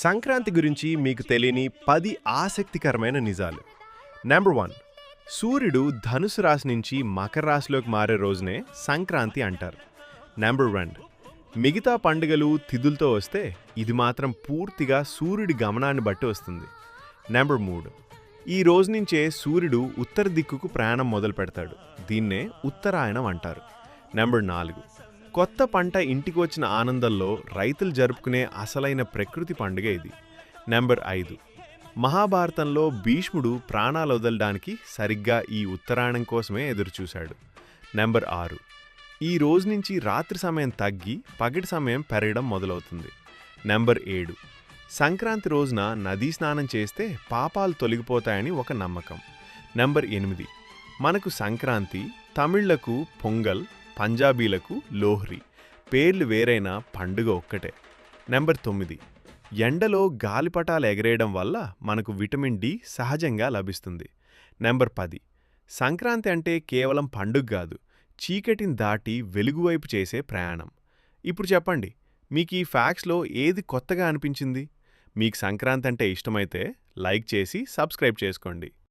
సంక్రాంతి గురించి మీకు తెలియని 10 ఆసక్తికరమైన నిజాలు. నెంబర్ 1. సూర్యుడు ధనుసు రాశి నుంచి మకర రాశిలోకి మారే రోజునే సంక్రాంతి అంటారు. నెంబర్ 2. మిగతా పండుగలు తిథులతో వస్తే ఇది మాత్రం పూర్తిగా సూర్యుడి గమనాన్ని బట్టి వస్తుంది. నెంబర్ 3. ఈ రోజు నుంచే సూర్యుడు ఉత్తర దిక్కుకు ప్రయాణం మొదలు పెడతాడు. దీన్నే ఉత్తరాయణం అంటారు. నెంబర్ 4. కొత్త పంట ఇంటికి వచ్చిన ఆనందంలో రైతులు జరుపుకునే అసలైన ప్రకృతి పండుగ ఇది. నెంబర్ 5. మహాభారతంలో భీష్ముడు ప్రాణాలు వదలడానికి సరిగ్గా ఈ ఉత్తరాయణం కోసమే ఎదురుచూశాడు. నెంబర్ 6. ఈ రోజు నుంచి రాత్రి సమయం తగ్గి పగటి సమయం పెరగడం మొదలవుతుంది. నెంబర్ 7. సంక్రాంతి రోజున నదీ స్నానం చేస్తే పాపాలు తొలగిపోతాయని ఒక నమ్మకం. నెంబర్ 8. మనకు సంక్రాంతి, తమిళ్లకు పొంగల్, పంజాబీలకు లోహ్రీ. పేర్లు వేరైనా పండుగ ఒక్కటే. నెంబర్ 9. ఎండలో గాలిపటాలు ఎగరేయడం వల్ల మనకు విటమిన్ డి సహజంగా లభిస్తుంది. నెంబర్ 10. సంక్రాంతి అంటే కేవలం పండుగ కాదు, చీకటిని దాటి వెలుగువైపు చేసే ప్రయాణం. ఇప్పుడు చెప్పండి, మీకు ఈ ఫ్యాక్ట్స్లో ఏది కొత్తగా అనిపించింది? మీకు సంక్రాంతి అంటే ఇష్టమైతే లైక్ చేసి సబ్స్క్రైబ్ చేసుకోండి.